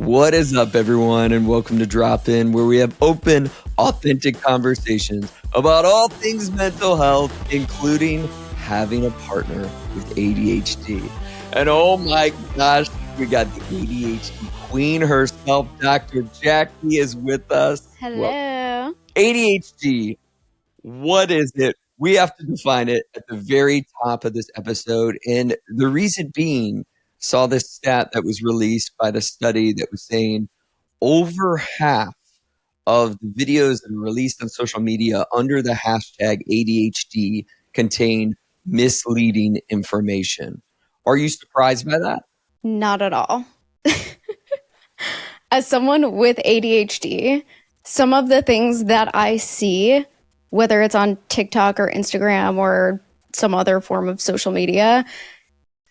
What is up, everyone, and welcome to Drop In, where we have open, authentic conversations about all things mental health, including having a partner with ADHD. And oh my gosh, we got the ADHD queen herself, Dr. Jackie is with us. Hello. Well, ADHD, what is it? We have to define it at the very top of this episode. And the reason being, saw this stat that was released by the study that was saying over half of the videos that are released on social media under the hashtag ADHD contain misleading information. Are you surprised by that? Not at all. As someone with ADHD, some of the things that I see, whether it's on TikTok or Instagram or some other form of social media,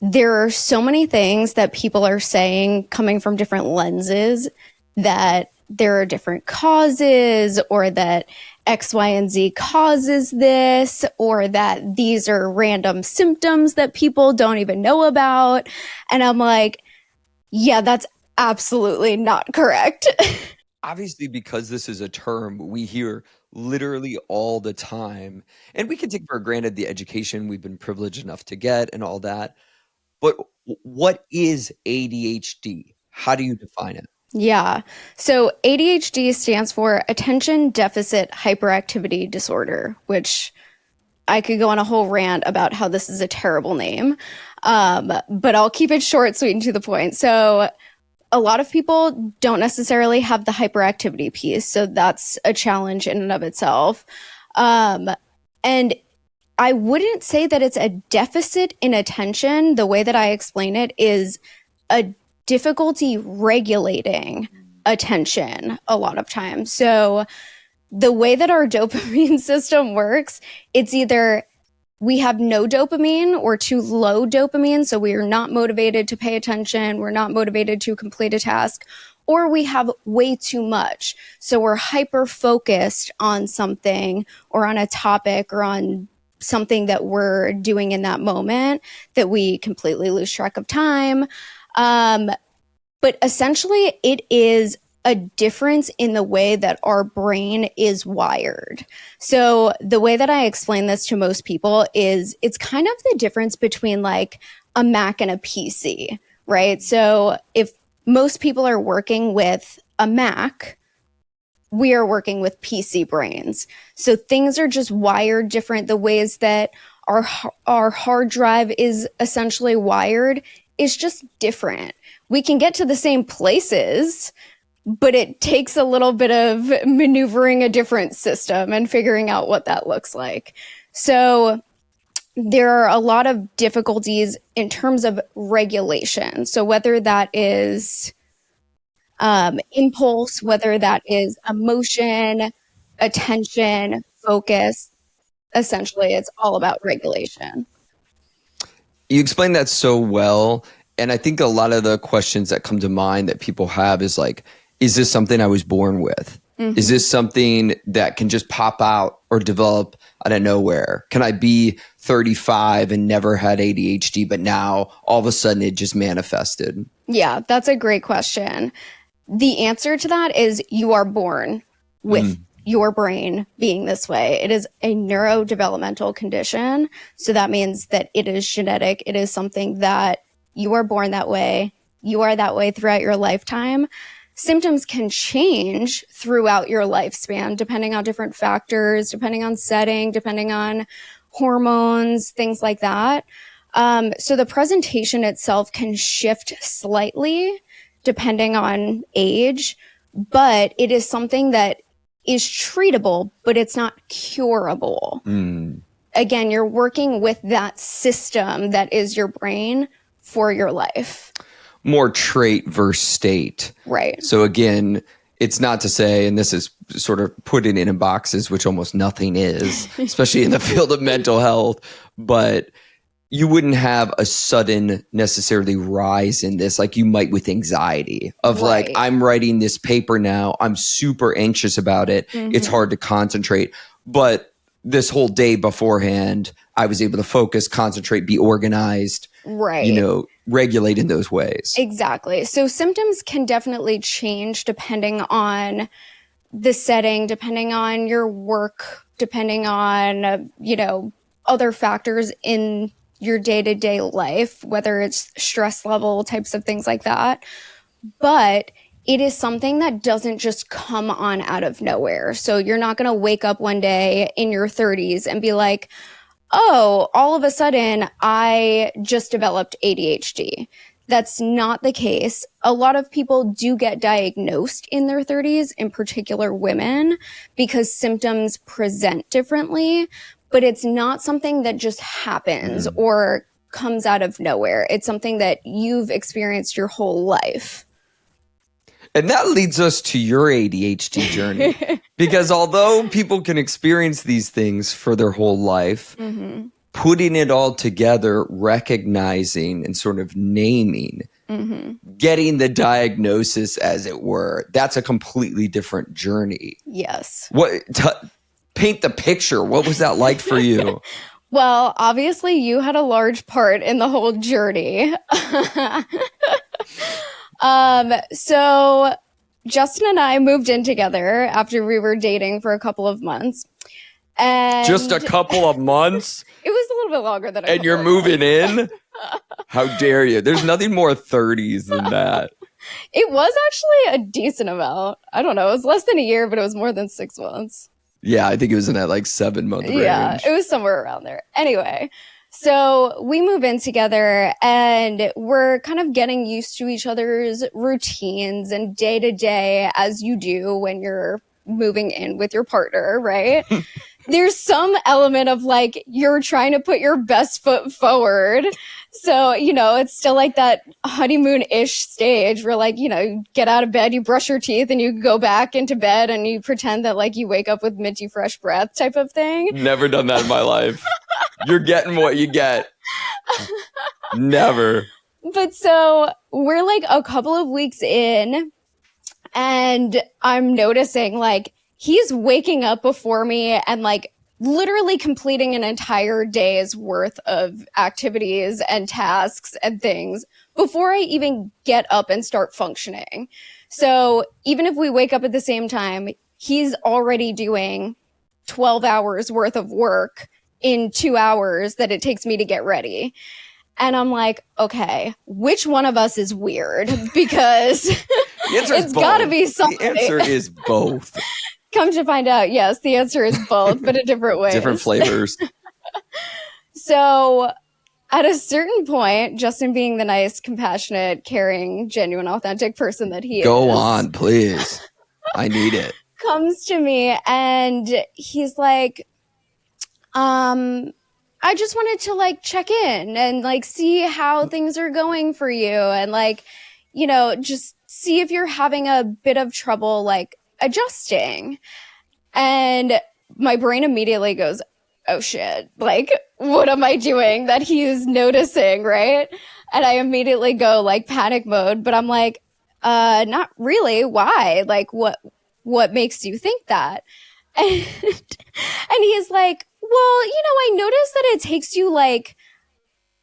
there are so many things that people are saying coming from different lenses, that there are different causes, or that X, Y, and Z causes this, or that these are random symptoms that people don't even know about. And I'm like, yeah, that's absolutely not correct. Obviously, because this is a term we hear literally all the time, and we can take for granted the education we've been privileged enough to get and all that. But what is ADHD? How do you define it? Yeah. So ADHD stands for Attention Deficit Hyperactivity Disorder, which I could go on a whole rant about how this is a terrible name. But I'll keep it short, sweet, and to the point. So a lot of people don't necessarily have the hyperactivity piece. So that's a challenge in and of itself. And I wouldn't say that it's a deficit in attention. The way that I explain it is a difficulty regulating attention a lot of times. So the way that our dopamine system works, it's either we have no dopamine or too low dopamine, so we are not motivated to pay attention, we're not motivated to complete a task, or we have way too much. So we're hyper focused on something or on a topic or on something that we're doing in that moment that we completely lose track of time. But essentially, it is a difference in the way that our brain is wired. So the way that I explain this to most people is it's kind of the difference between like a Mac and a PC, right? So if most people are working with a Mac, we are working with PC brains. So things are just wired different. The ways that our hard drive is essentially wired is just different. We can get to the same places, but it takes a little bit of maneuvering a different system and figuring out what that looks like. So there are a lot of difficulties in terms of regulation. So whether that is impulse, whether that is emotion, attention, focus, essentially it's all about regulation. You explained that so well. And I think a lot of the questions that come to mind that people have is like, is this something I was born with? Mm-hmm. Is this something that can just pop out or develop out of nowhere? Can I be 35 and never had ADHD, but now all of a sudden it just manifested? Yeah, that's a great question. The answer to that is you are born with your brain being this way. It is a neurodevelopmental condition. So that means that it is genetic. It is something that you are born that way. You are that way throughout your lifetime. Symptoms can change throughout your lifespan, depending on different factors, depending on setting, depending on hormones, things like that. So the presentation itself can shift slightly depending on age, but it is something that is treatable, but it's not curable. Again, you're working with that system that is your brain for your life. More trait versus state. Right. So again, it's not to say, and this is sort of put it in boxes, which almost nothing is, especially in the field of mental health, but you wouldn't have a sudden necessarily rise in this like you might with anxiety of Right. like, I'm writing this paper now. I'm super anxious about it. It's hard to concentrate. But this whole day beforehand, I was able to focus, concentrate, be organized. Right. You know, regulate in those ways. Exactly. So symptoms can definitely change depending on the setting, depending on your work, depending on, other factors in your day-to-day life, whether it's stress level, types of things like that. But it is something that doesn't just come on out of nowhere. So you're not going to wake up one day in your 30s and be like, oh, all of a sudden I just developed ADHD. That's not the case. A lot of people do get diagnosed in their 30s, in particular women, because symptoms present differently, but it's not something that just happens or comes out of nowhere. It's something that you've experienced your whole life. And that leads us to your ADHD journey. Because although people can experience these things for their whole life, putting it all together, recognizing and sort of naming, getting the diagnosis, as it were, that's a completely different journey. Yes. Paint the picture. What was that like for you? Well, obviously you had a large part in the whole journey. So Justin and I moved in together after we were dating for a couple of months. And just a couple of months? It was a little bit longer than a couple And you're of moving months. in? How dare you? There's nothing more 30s than that. It was actually a decent amount. I don't know. It was less than a year, but it was more than 6 months. Yeah, I think it was in that like 7-month range. Yeah, it was somewhere around there. Anyway, so we move in together and we're kind of getting used to each other's routines and day to day, as you do when you're moving in with your partner, right? There's some element of like you're trying to put your best foot forward. So, it's still like that honeymoon-ish stage where like, you get out of bed, you brush your teeth and you go back into bed and you pretend that like you wake up with minty fresh breath type of thing. Never done that in my life. You're getting what you get. Never. But so we're like a couple of weeks in and I'm noticing like he's waking up before me and like literally completing an entire day's worth of activities and tasks and things before I even get up and start functioning. So even if we wake up at the same time, he's already doing 12 hours worth of work in 2 hours that it takes me to get ready. And I'm like, okay, which one of us is weird? Because it's got to be something. The answer is both. Come to find out, yes, the answer is both, but in different ways. Different flavors. So at a certain point, Justin being the nice, compassionate, caring, genuine, authentic person that he is. Go on, please. I need it. Comes to me and he's like, I just wanted to like check in and like see how things are going for you and like, just see if you're having a bit of trouble like adjusting. And my brain immediately goes, oh shit, like what am I doing that he's noticing, right? And I immediately go like panic mode, but I'm like, not really. Why? Like what makes you think that? And he's like, well, I noticed that it takes you like,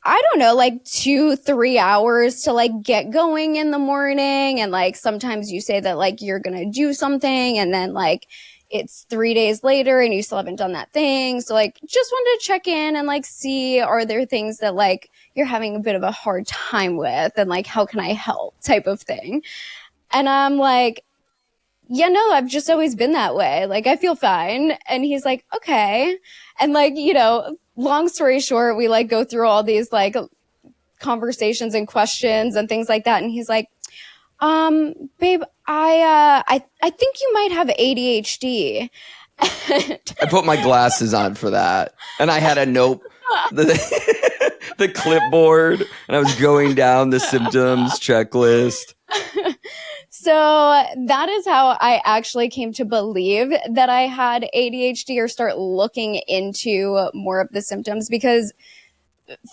I don't know, like 2-3 hours to like get going in the morning. And like, sometimes you say that like, you're going to do something and then like, it's 3 days later and you still haven't done that thing. So like, just wanted to check in and like, see, are there things that like you're having a bit of a hard time with? And like, how can I help type of thing? And I'm like, yeah, no, I've just always been that way. Like, I feel fine. And he's like, okay. And like, long story short, we like go through all these like conversations and questions and things like that. And he's like, babe, I think you might have ADHD. I put my glasses on for that. And I had a note, the clipboard, and I was going down the symptoms checklist. So that is how I actually came to believe that I had ADHD or start looking into more of the symptoms because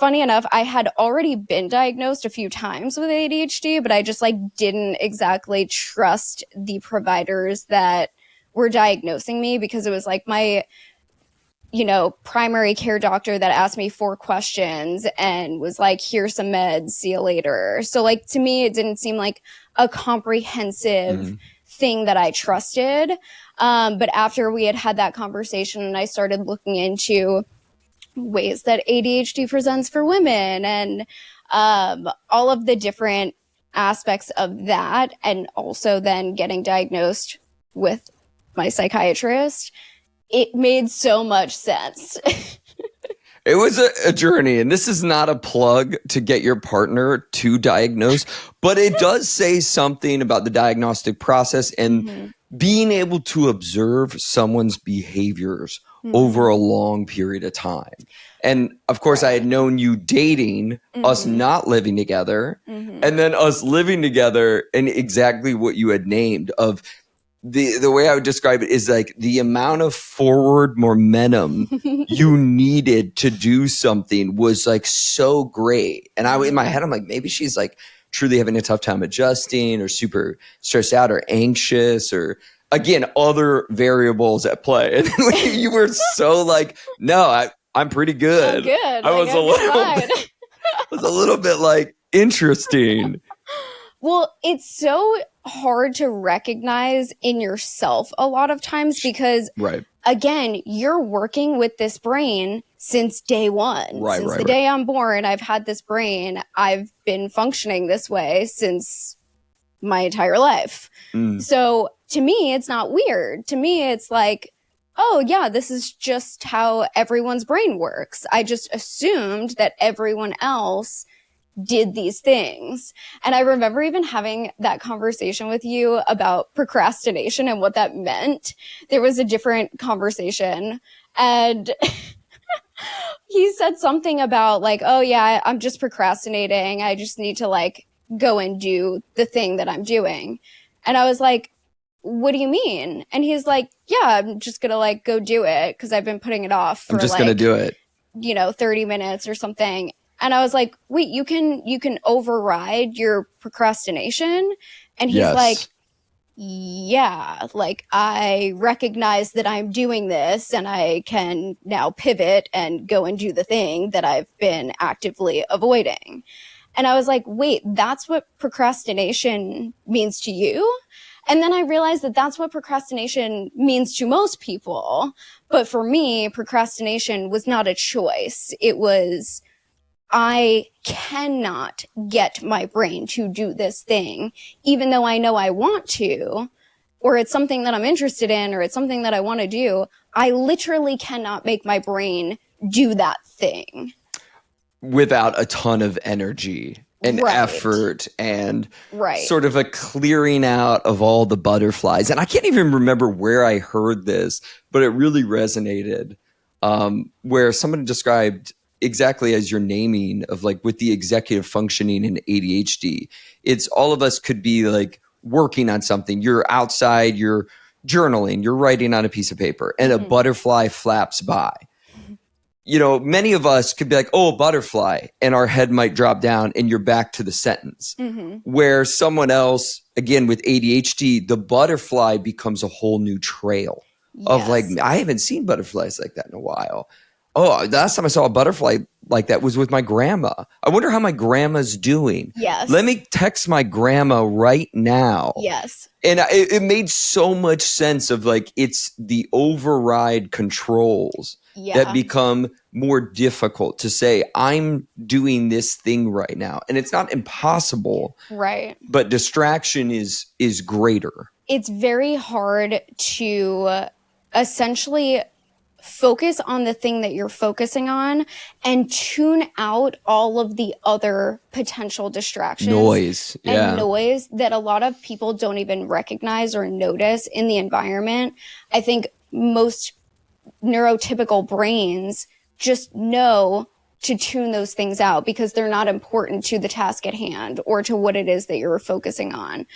funny enough, I had already been diagnosed a few times with ADHD, but I just like didn't exactly trust the providers that were diagnosing me because it was like my primary care doctor that asked me 4 questions and was like, here's some meds, see you later. So like, to me, it didn't seem like a comprehensive thing that I trusted. But after we had that conversation and I started looking into ways that ADHD presents for women and all of the different aspects of that, and also then getting diagnosed with my psychiatrist, it made so much sense. It was a journey, and this is not a plug to get your partner to diagnose, but it does say something about the diagnostic process and being able to observe someone's behaviors over a long period of time. And of course, I had known you dating, us not living together, and then us living together, and exactly what you had named of the way I would describe it is like the amount of forward momentum you needed to do something was like so great. And in my head, I'm like, maybe she's like truly having a tough time adjusting or super stressed out or anxious or again, other variables at play. And then you were so like, no, I'm pretty good. I'm good. I was a little bit like interesting. Well, it's so hard to recognize in yourself a lot of times because, again, you're working with this brain since day one. Since the day I'm born, I've had this brain. I've been functioning this way since my entire life. So to me, it's not weird. To me, it's like, oh, yeah, this is just how everyone's brain works. I just assumed that everyone else did these things. And I remember even having that conversation with you about procrastination and what that meant. There was a different conversation and he said something about like, oh yeah, I'm just procrastinating. I just need to like go and do the thing that I'm doing. And I was like, what do you mean? And he's like, yeah, I'm just gonna like go do it because I've been putting it off for gonna do it, 30 minutes or something. And I was like, wait, you can override your procrastination? And he's like, yeah, like I recognize that I'm doing this and I can now pivot and go and do the thing that I've been actively avoiding. And I was like, wait, that's what procrastination means to you? And then I realized that that's what procrastination means to most people. But for me, procrastination was not a choice. It was, I cannot get my brain to do this thing, even though I know I want to, or it's something that I'm interested in, or it's something that I want to do. I literally cannot make my brain do that thing. Without a ton of energy and effort and sort of a clearing out of all the butterflies. And I can't even remember where I heard this, but it really resonated, where someone described exactly as you're naming of like with the executive functioning in ADHD, it's all of us could be like working on something. You're outside, you're journaling, you're writing on a piece of paper and a butterfly flaps by. Many of us could be like, oh, a butterfly, and our head might drop down and you're back to the sentence. Where someone else, again, with ADHD, the butterfly becomes a whole new trail of like, I haven't seen butterflies like that in a while. Oh, the last time I saw a butterfly like that was with my grandma. I wonder how my grandma's doing. Yes. Let me text my grandma right now. Yes. And it made so much sense of like, it's the override controls that become more difficult to say, I'm doing this thing right now. And it's not impossible. Right. But distraction is greater. It's very hard to essentially focus on the thing that you're focusing on and tune out all of the other potential distractions. Noise. And noise that a lot of people don't even recognize or notice in the environment. I think most neurotypical brains just know to tune those things out because they're not important to the task at hand or to what it is that you're focusing on.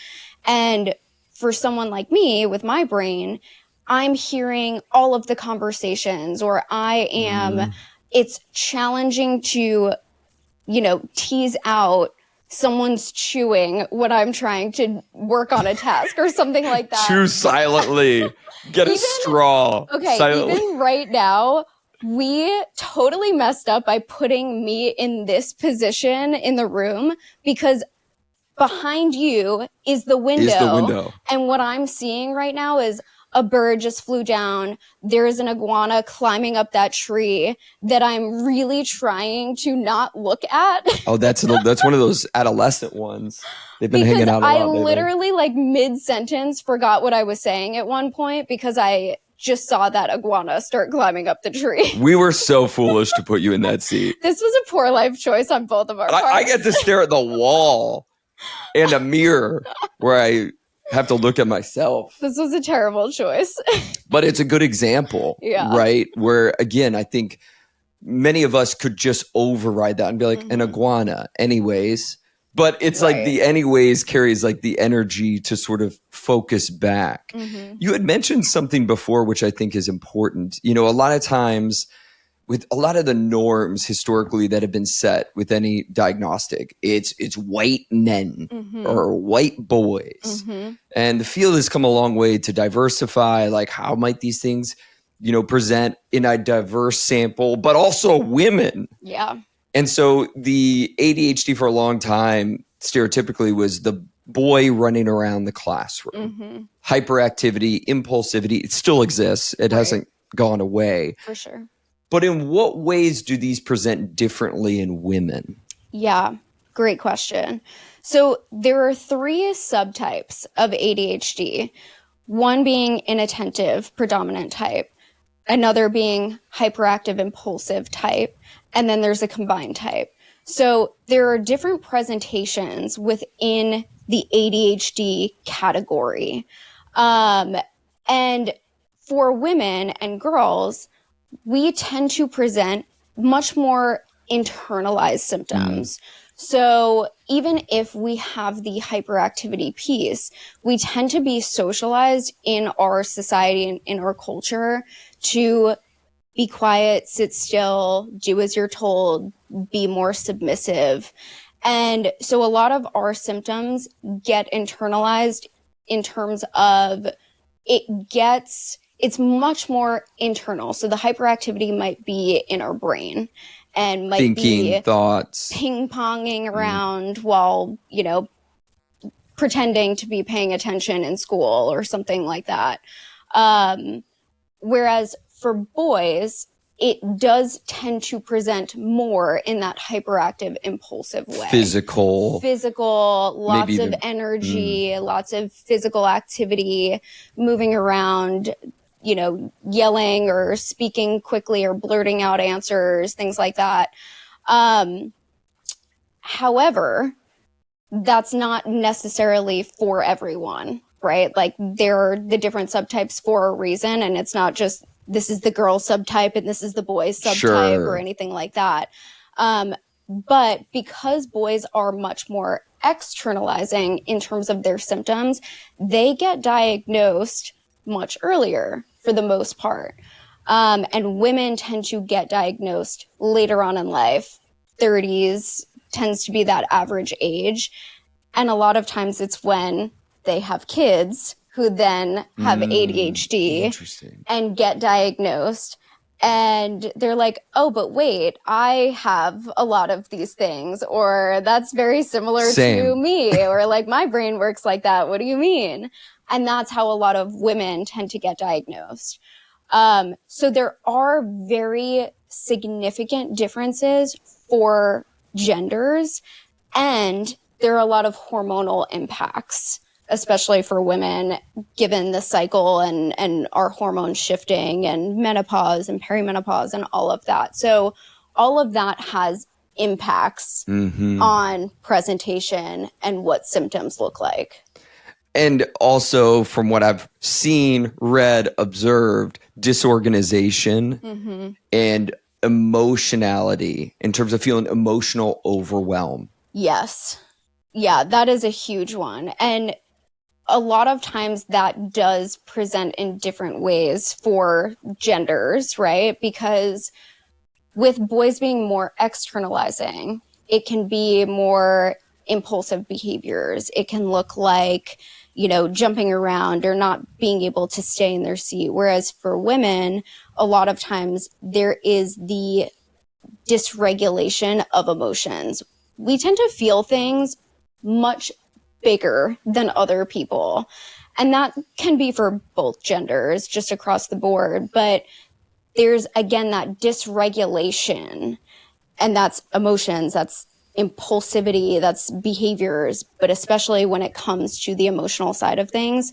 And for someone like me with my brain, I'm hearing all of the conversations, or I am, it's challenging to, tease out someone's chewing when I'm trying to work on a task or something like that. Chew silently. Get a straw. Okay, silently. even right now, we totally messed up by putting me in this position in the room because behind you is the window. And what I'm seeing right now is a bird just flew down. There's an iguana climbing up that tree that I'm really trying to not look at. Oh, that's one of those adolescent ones. They've been hanging out a lot I lately. literally, like, mid-sentence forgot what I was saying at one point because I just saw that iguana start climbing up the tree. We were so foolish to put you in that seat. This was a poor life choice on both of our parts. I get to stare at the wall and a mirror where I have to look at myself. This was a terrible choice. But it's a good example, right? Where, again, I think many of us could just override that and be like, an iguana, anyways. But it's like the anyways carries like the energy to sort of focus back. You had mentioned something before, which I think is important. You know, a lot of times with a lot of the norms historically that have been set with any diagnostic, it's white men or white boys. And the field has come a long way to diversify, like how might these things, you know, present in a diverse sample, but also women. Yeah. And so the ADHD for a long time stereotypically was the boy running around the classroom. Hyperactivity, impulsivity, it still exists. It hasn't gone away. For sure. But in what ways do these present differently in women? Yeah, great question. So there are 3 subtypes of ADHD, one being inattentive, predominant type, another being hyperactive, impulsive type, and then there's a combined type. So there are different presentations within the ADHD category. And for women and girls, we tend to present much more internalized symptoms. So even if we have the hyperactivity piece, we tend to be socialized in our society and in our culture to be quiet, sit still, do as you're told, be more submissive. And so a lot of our symptoms get internalized in terms of it's much more internal. So the hyperactivity might be in our brain and might thinking, thoughts, ping-ponging around while, you know, pretending to be paying attention in school or something like that. Whereas for boys, it does tend to present more in that hyperactive, impulsive way. Physical, lots of energy, lots of physical activity, moving around, you know, yelling or speaking quickly or blurting out answers, things like that. However, that's not necessarily for everyone, right? Like there are the different subtypes for a reason, and it's not just this is the girl subtype and this is the boy subtype or anything like that. But because boys are much more externalizing in terms of their symptoms, they get diagnosed much earlier for the most part. And women tend to get diagnosed later on in life. 30s tends to be that average age. And a lot of times it's when they have kids who then have ADHD and get diagnosed. And they're like, oh, but wait, I have a lot of these things, or that's very similar to me, or like my brain works like that. What do you mean? And that's how a lot of women tend to get diagnosed. So there are very significant differences for genders, and there are a lot of hormonal impacts, especially for women, given the cycle and our hormones shifting and menopause and perimenopause and all of that. So all of that has impacts on presentation and what symptoms look like. And also, from what I've seen, read, observed, disorganization and emotionality in terms of feeling emotional overwhelm. Yes. Yeah, that is a huge one. And a lot of times that does present in different ways for genders, right? Because with boys being more externalizing, it can be more impulsive behaviors. It can look like, jumping around or not being able to stay in their seat. Whereas for women, a lot of times there is the dysregulation of emotions. We tend to feel things much bigger than other people. And that can be for both genders, just across the board. But there's, again, that dysregulation, and that's emotions, that's impulsivity, that's behaviors. But especially when it comes to the emotional side of things,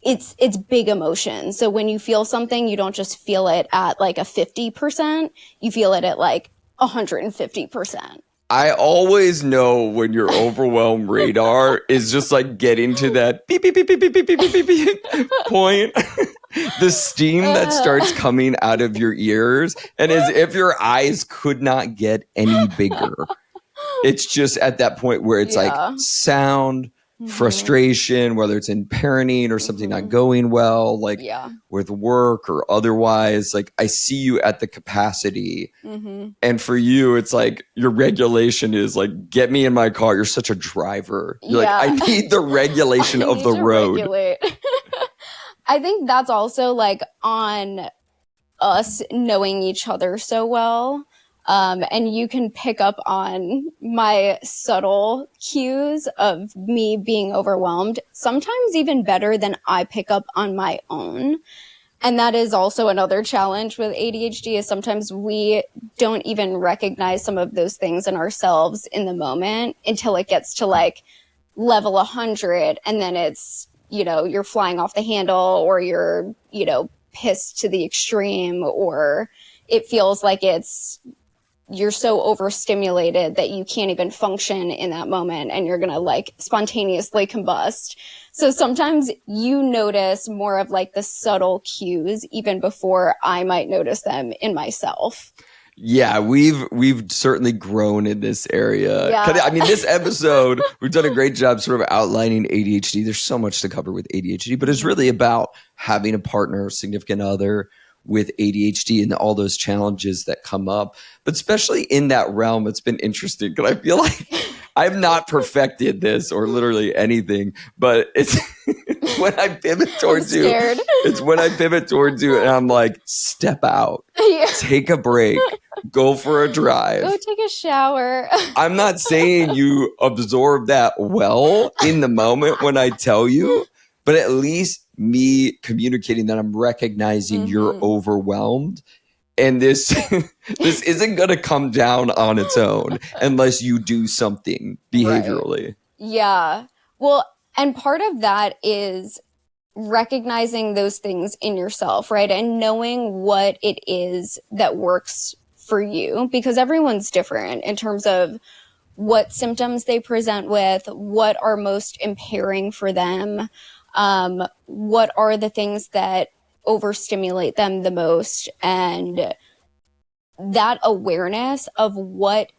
it's big emotion. So when you feel something, you don't just feel it at like a 50%, you feel it at like 150%. I always know when your overwhelmed radar is just like getting to that beep, beep, beep, beep, beep, beep, beep, beep, beep point. The steam that starts coming out of your ears, and as if your eyes could not get any bigger. It's just at that point where it's like sound, frustration, whether it's in parenting or something not going well, like with work or otherwise. Like I see you at the capacity. And for you, it's like your regulation is like, get me in my car. You're such a driver. You're like, I need the regulation of the road. I think that's also like on us knowing each other so well. And you can pick up on my subtle cues of me being overwhelmed, sometimes even better than I pick up on my own. And that is also another challenge with ADHD, is sometimes we don't even recognize some of those things in ourselves in the moment until it gets to like level 100. And then it's, you're flying off the handle, or you're, pissed to the extreme, or it feels like you're so overstimulated that you can't even function in that moment, and you're going to like spontaneously combust. So sometimes you notice more of like the subtle cues even before I might notice them in myself. Yeah, we've certainly grown in this area. Yeah. I mean, this episode, we've done a great job sort of outlining ADHD. There's so much to cover with ADHD, but it's really about having a partner, significant other with ADHD and all those challenges that come up. But especially in that realm, it's been interesting because I feel like I've not perfected this or literally anything, but it's when I pivot towards you. It's when I pivot towards you and I'm like, step out, take a break, go for a drive. Go take a shower. I'm not saying you absorb that well in the moment when I tell you, but at least me communicating that I'm recognizing you're overwhelmed. And this isn't going to come down on its own unless you do something behaviorally. Right. Yeah. Well, and part of that is recognizing those things in yourself, right? And knowing what it is that works for you, because everyone's different in terms of what symptoms they present with, what are most impairing for them, what are the things that overstimulate them the most. And that awareness of what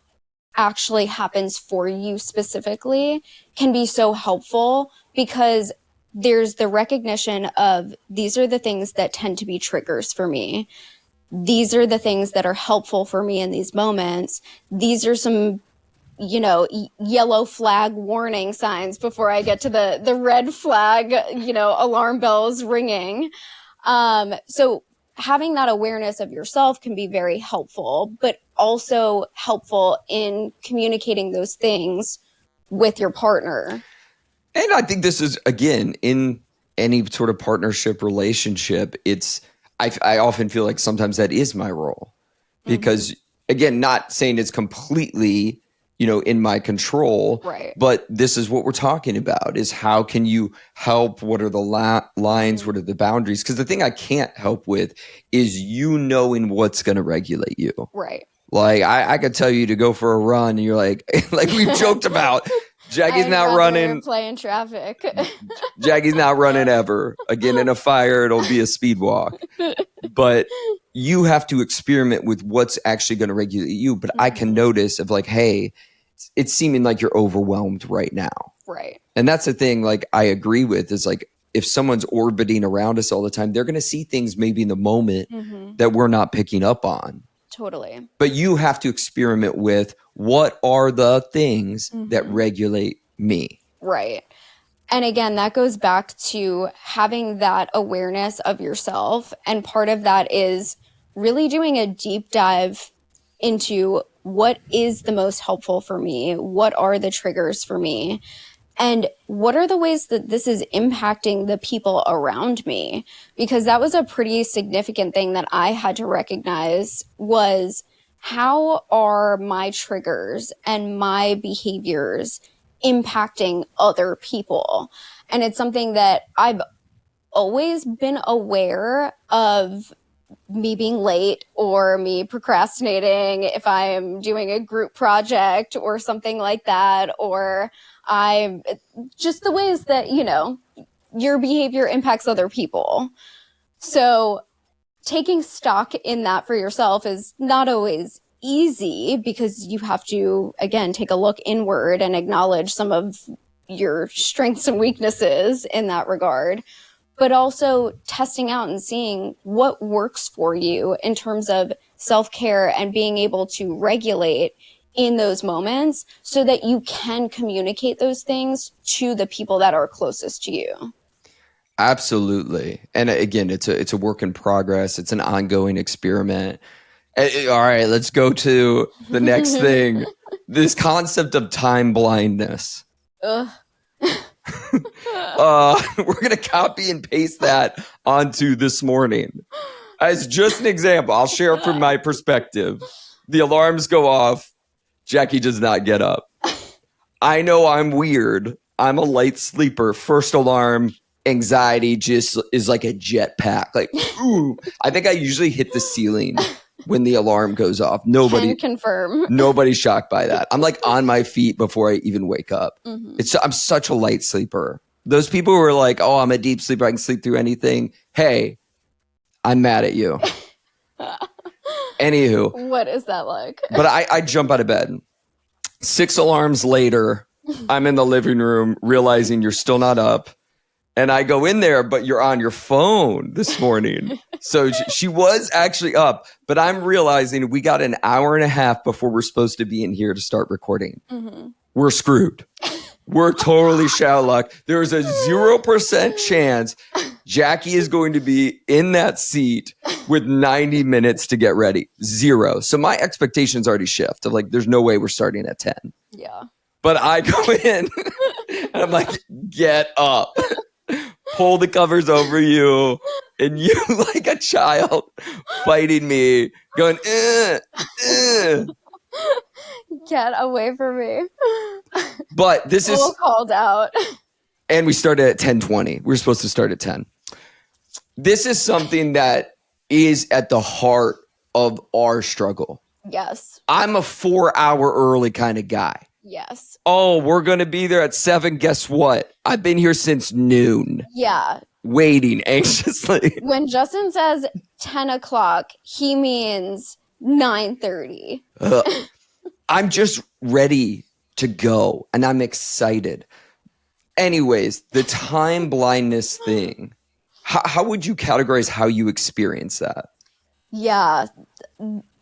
actually happens for you specifically can be so helpful, because there's the recognition of these are the things that tend to be triggers for me. These are the things that are helpful for me in these moments. These are some, yellow flag warning signs before I get to the red flag, alarm bells ringing. So having that awareness of yourself can be very helpful, but also helpful in communicating those things with your partner. And I think this is, again, in any sort of partnership relationship, I often feel like sometimes that is my role, because again, not saying it's completely, in my control, right? But this is what we're talking about, is how can you help? What are the lines? What are the boundaries? Because the thing I can't help with is you knowing what's going to regulate you. Right. Like I could tell you to go for a run and you're like we've joked about, Jackie's not running. Play in traffic. Jackie's not running ever. Again, in a fire, it'll be a speed walk. But you have to experiment with what's actually going to regulate you. But I can notice of like, hey, it's seeming like you're overwhelmed right now. Right. And that's the thing, like I agree with, is like if someone's orbiting around us all the time, they're going to see things maybe in the moment that we're not picking up on. Totally. But you have to experiment with what are the things that regulate me. Right. And again, that goes back to having that awareness of yourself. And part of that is really doing a deep dive into what is the most helpful for me? What are the triggers for me? And what are the ways that this is impacting the people around me? Because that was a pretty significant thing that I had to recognize was how are my triggers and my behaviors impacting other people? And it's something that I've always been aware of, me being late or me procrastinating if I'm doing a group project or something like that, or I'm just the ways that, you know, your behavior impacts other people. So taking stock in that for yourself is not always easy because you have to, again, take a look inward and acknowledge some of your strengths and weaknesses in that regard, but also testing out and seeing what works for you in terms of self-care and being able to regulate in those moments so that you can communicate those things to the people that are closest to you. Absolutely. And again, it's a work in progress. It's an ongoing experiment. All right, let's go to the next thing. This concept of time blindness. Ugh. We're going to copy and paste that onto this morning. As just an example, I'll share from my perspective. The alarms go off. Jackie does not get up. I know I'm weird. I'm a light sleeper. First alarm, anxiety just is like a jetpack. Like, ooh. I think I usually hit the ceiling when the alarm goes off. Can confirm. Nobody's shocked by that. I'm like on my feet before I even wake up. Mm-hmm. I'm such a light sleeper. Those people who are like, oh, I'm a deep sleeper, I can sleep through anything. Hey, I'm mad at you. Anywho. What is that like? But I jump out of bed. 6 alarms later, I'm in the living room realizing you're still not up. And I go in there, but you're on your phone this morning. So she was actually up, but I'm realizing we got an hour and a half before we're supposed to be in here to start recording. Mm-hmm. We're screwed. We're totally shallow luck. There's a 0% chance Jackie is going to be in that seat with 90 minutes to get ready. 0. So my expectations already shift. Of like, there's no way we're starting at 10. Yeah. But I go in and I'm like, get up. Pull the covers over you. And you, like a child, fighting me, going, Get away from me. But this is called out. And we started at 10:20. We were supposed to start at 10. This is something that is at the heart of our struggle. Yes. I'm a 4-hour early kind of guy. Yes. Oh, we're going to be there at 7. Guess what? I've been here since noon. Yeah. Waiting anxiously. When Justin says 10 o'clock, he means 9:30. I'm just ready to go, and I'm excited. Anyways, the time blindness thing, how would you categorize how you experience that? Yeah,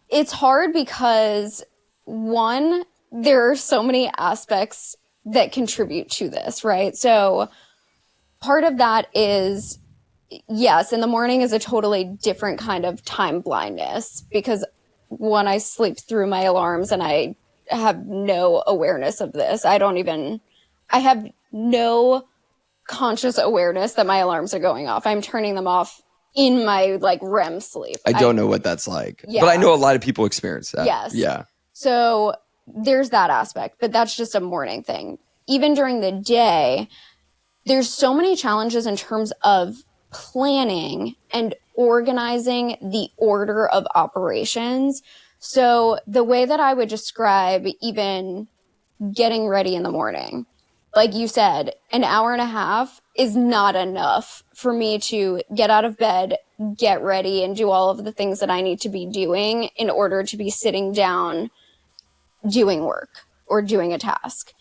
it's hard because, one, there are so many aspects that contribute to this, right? So part of that is, yes, in the morning is a totally different kind of time blindness because when I sleep through my alarms and I have no awareness of this, I have no conscious awareness that my alarms are going off. I'm turning them off in my like REM sleep. I don't know what that's like, yeah. But I know a lot of people experience that. Yes. Yeah. So there's that aspect, but that's just a morning thing. Even during the day, there's so many challenges in terms of planning and organizing the order of operations. So the way that I would describe even getting ready in the morning, like you said, an hour and a half is not enough for me to get out of bed, get ready, and do all of the things that I need to be doing in order to be sitting down doing work or doing a task.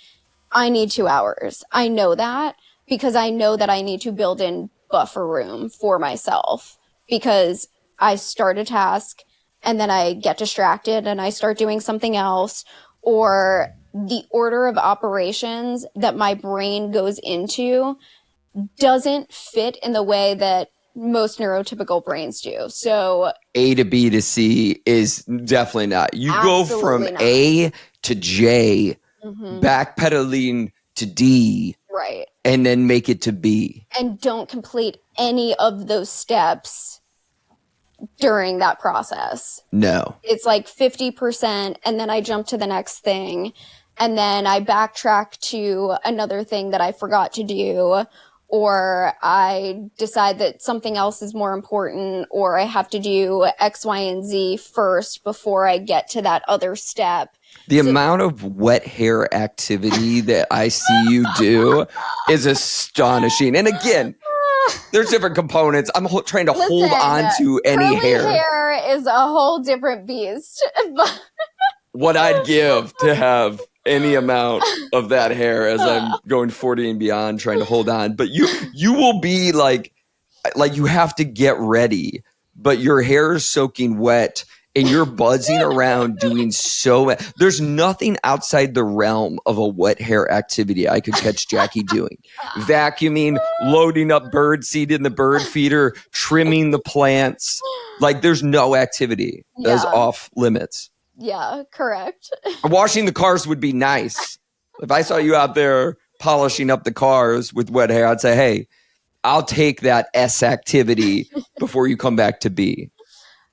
I need 2 hours. I know that because I know that I need to build in buffer room for myself because I start a task and then I get distracted and I start doing something else, or the order of operations that my brain goes into doesn't fit in the way that most neurotypical brains do. So A to B to C is definitely not. You go from absolutely not. A to J, Mm-hmm. backpedaling to D, Right. and then make it to B. And don't complete any of those steps during that process. No. It's like 50%, and then I jump to the next thing, and then I backtrack to another thing that I forgot to do, or I decide that something else is more important, or I have to do X, Y, and Z first before I get to that other step. The amount of wet hair activity that I see you do is astonishing. And again, there's different components. I'm trying to hold on to any curly hair is a whole different beast. What I'd give to have any amount of that hair as I'm going 40 and beyond, trying to hold on. But you will be like you have to get ready, but your hair is soaking wet and you're buzzing around doing so. There's nothing outside the realm of a wet hair activity I could catch Jackie doing. Vacuuming, loading up bird seed in the bird feeder, trimming the plants. Like there's no activity that's off limits. Yeah, correct. Washing the cars would be nice. If I saw you out there polishing up the cars with wet hair, I'd say, hey, I'll take that S activity before you come back to B.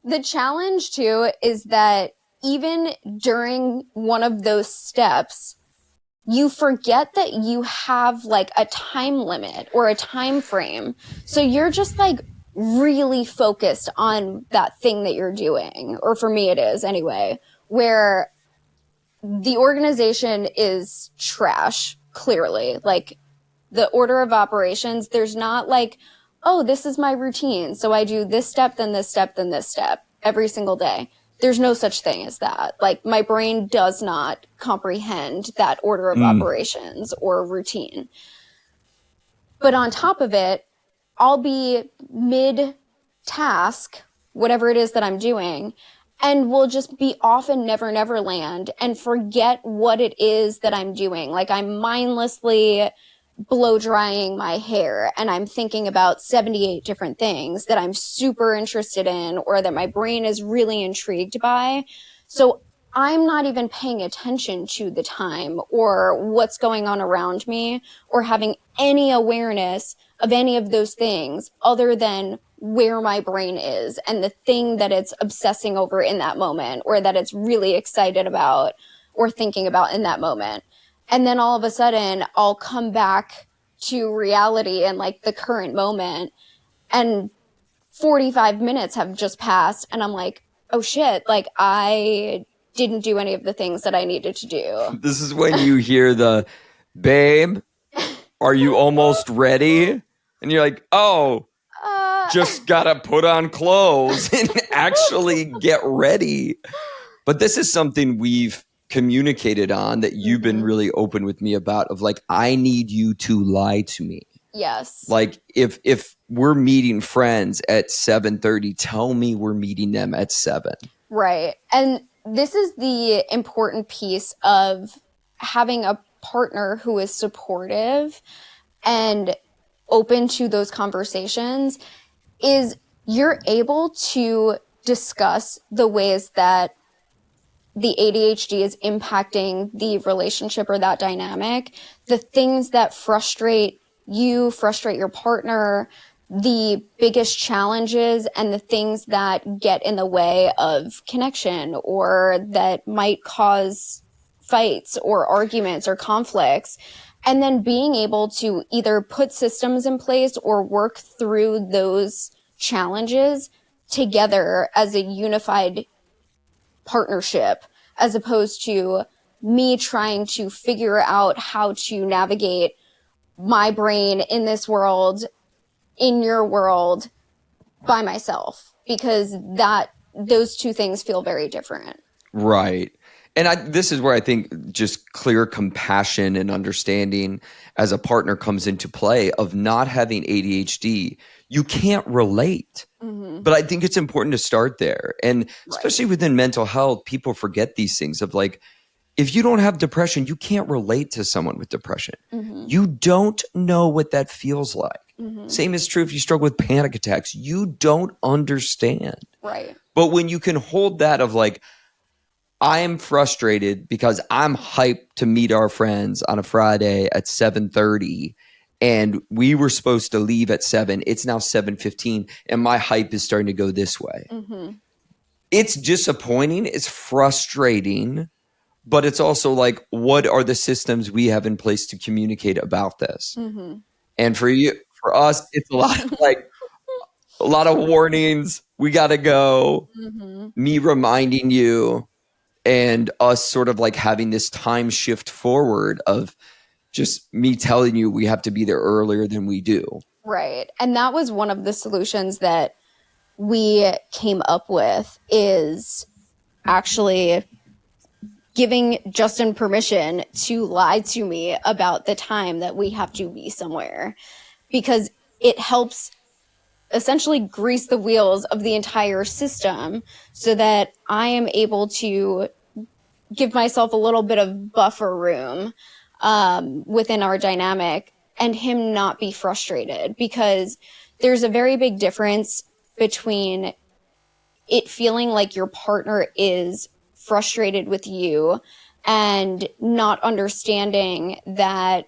The challenge too is that even during one of those steps, you forget that you have like a time limit or a time frame. So you're just like really focused on that thing that you're doing, or for me it is anyway, where the organization is trash, clearly. Like the order of operations, there's not like, oh, this is my routine, so I do this step, then this step, then this step every single day. There's no such thing as that. Like my brain does not comprehend that order of operations or routine. But on top of it, I'll be mid-task, whatever it is that I'm doing, and will just be off in Never Land and forget what it is that I'm doing. Like I'm mindlessly blow drying my hair and I'm thinking about 78 different things that I'm super interested in or that my brain is really intrigued by. So I'm not even paying attention to the time or what's going on around me or having any awareness of any of those things other than where my brain is and the thing that it's obsessing over in that moment or that it's really excited about or thinking about in that moment. And then all of a sudden I'll come back to reality and like the current moment and 45 minutes have just passed and I'm like, oh shit, like I didn't do any of the things that I needed to do. This is when you hear the, babe, are you almost ready? And you're like, oh, just gotta put on clothes and actually get ready. But this is something we've communicated on that you've been really open with me about of like, I need you to lie to me. Yes. Like if we're meeting friends at 7:30, tell me we're meeting them at 7. Right. And this is the important piece of having a partner who is supportive and open to those conversations is you're able to discuss the ways that the ADHD is impacting the relationship or that dynamic, the things that frustrate you, frustrate your partner, the biggest challenges and the things that get in the way of connection or that might cause fights or arguments or conflicts. And then being able to either put systems in place or work through those challenges together as a unified partnership, as opposed to me trying to figure out how to navigate my brain in this world, in your world, by myself, because those two things feel very different. Right. And this is where I think just clear compassion and understanding as a partner comes into play of not having ADHD. You can't relate. But I think it's important to start there. And especially within mental health, people forget these things of like, if you don't have depression, you can't relate to someone with depression. Mm-hmm. You don't know what that feels like. Mm-hmm. Same is true if you struggle with panic attacks. You don't understand. Right. But when you can hold that of like, I am frustrated because I'm hyped to meet our friends on a Friday at 7:30 and we were supposed to leave at 7. It's now 7:15 and my hype is starting to go this way. Mm-hmm. It's disappointing. It's frustrating. But it's also like, what are the systems we have in place to communicate about this? Mm-hmm. And for us, it's a lot of like a lot of warnings. We got to go. Mm-hmm. Me reminding you, and us sort of like having this time shift forward of just me telling you we have to be there earlier than we do. Right. And that was one of the solutions that we came up with, is actually giving Justin permission to lie to me about the time that we have to be somewhere, because it helps essentially grease the wheels of the entire system so that I am able to give myself a little bit of buffer room within our dynamic, and him not be frustrated, because there's a very big difference between it feeling like your partner is frustrated with you and not understanding that,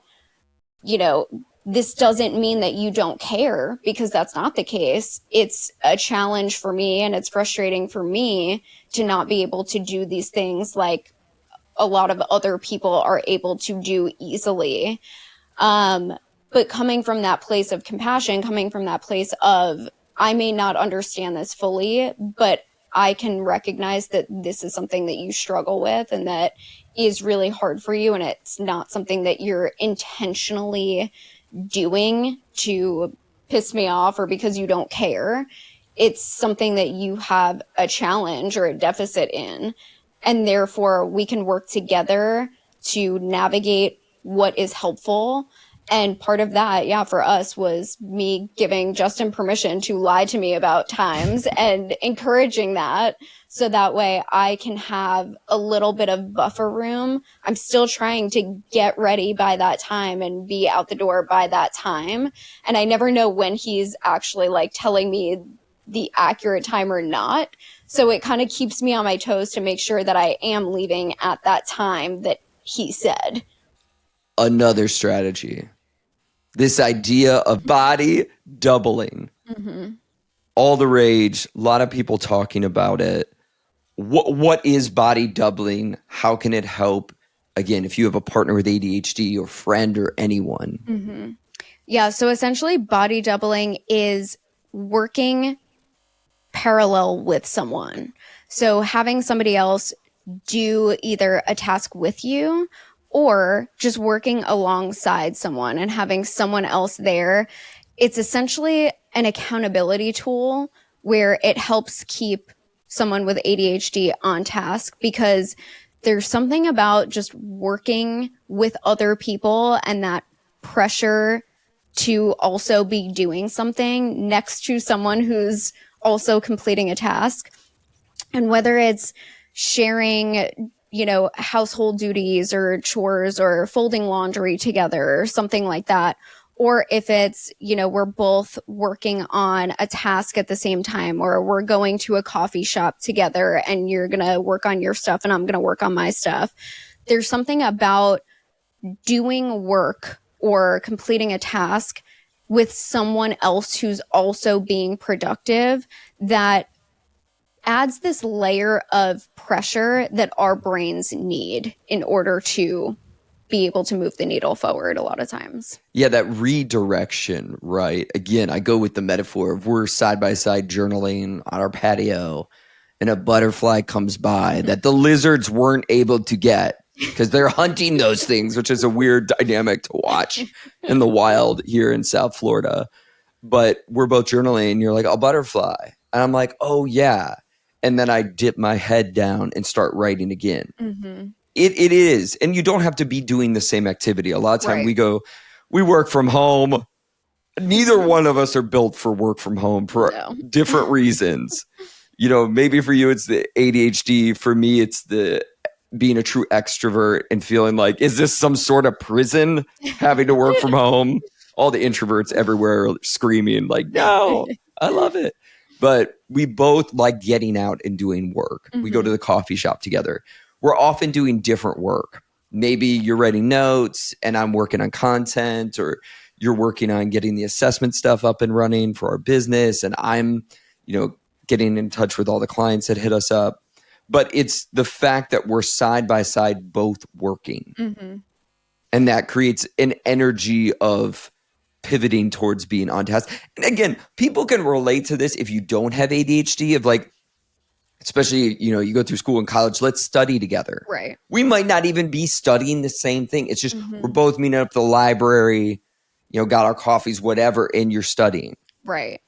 you know, this doesn't mean that you don't care, because that's not the case. It's a challenge for me and it's frustrating for me to not be able to do these things like a lot of other people are able to do easily. But coming from that place of compassion, coming from that place of, I may not understand this fully, but I can recognize that this is something that you struggle with and that is really hard for you. And it's not something that you're intentionally doing to piss me off or because you don't care. It's something that you have a challenge or a deficit in. And therefore, we can work together to navigate what is helpful. And part of that, yeah, for us was me giving Justin permission to lie to me about times and encouraging that. So that way I can have a little bit of buffer room. I'm still trying to get ready by that time and be out the door by that time. And I never know when he's actually like telling me the accurate time or not. So it kind of keeps me on my toes to make sure that I am leaving at that time that he said. Another strategy, this idea of body doubling. Mm-hmm. All the rage, a lot of people talking about it. What is body doubling? How can it help? Again, if you have a partner with ADHD or friend or anyone. Mm-hmm. Yeah, so essentially body doubling is working parallel with someone. So having somebody else do either a task with you or just working alongside someone and having someone else there. It's essentially an accountability tool where it helps keep someone with ADHD on task, because there's something about just working with other people and that pressure to also be doing something next to someone who's also completing a task. And whether it's sharing, you know, household duties or chores or folding laundry together or something like that, or if it's, you know, we're both working on a task at the same time, or we're going to a coffee shop together and you're going to work on your stuff and I'm going to work on my stuff. There's something about doing work or completing a task with someone else who's also being productive that adds this layer of pressure that our brains need in order to be able to move the needle forward a lot of times. Yeah, that redirection, right? Again, I go with the metaphor of we're side by side journaling on our patio and a butterfly comes by that the lizards weren't able to get because they're hunting those things, which is a weird dynamic to watch in the wild here in South Florida. But we're both journaling and you're like, a butterfly. And I'm like, oh yeah. And then I dip my head down and start writing again. Mm-hmm. It is. And you don't have to be doing the same activity. A lot of time we work from home. Neither one of us are built for work from home for different reasons. You know, maybe for you it's the ADHD. For me, it's the being a true extrovert and feeling like, is this some sort of prison, having to work from home? All the introverts everywhere are screaming like, no, I love it. But we both like getting out and doing work. We go to the coffee shop together. We're often doing different work. Maybe you're writing notes and I'm working on content, or you're working on getting the assessment stuff up and running for our business, and I'm, getting in touch with all the clients that hit us up. But it's the fact that we're side by side both working. And that creates an energy of pivoting towards being on task. And again, people can relate to this if you don't have ADHD, of like, especially, you go through school and college, let's study together. Right. We might not even be studying the same thing. It's just we're both meeting up at the library, got our coffees, whatever, and you're studying. Right.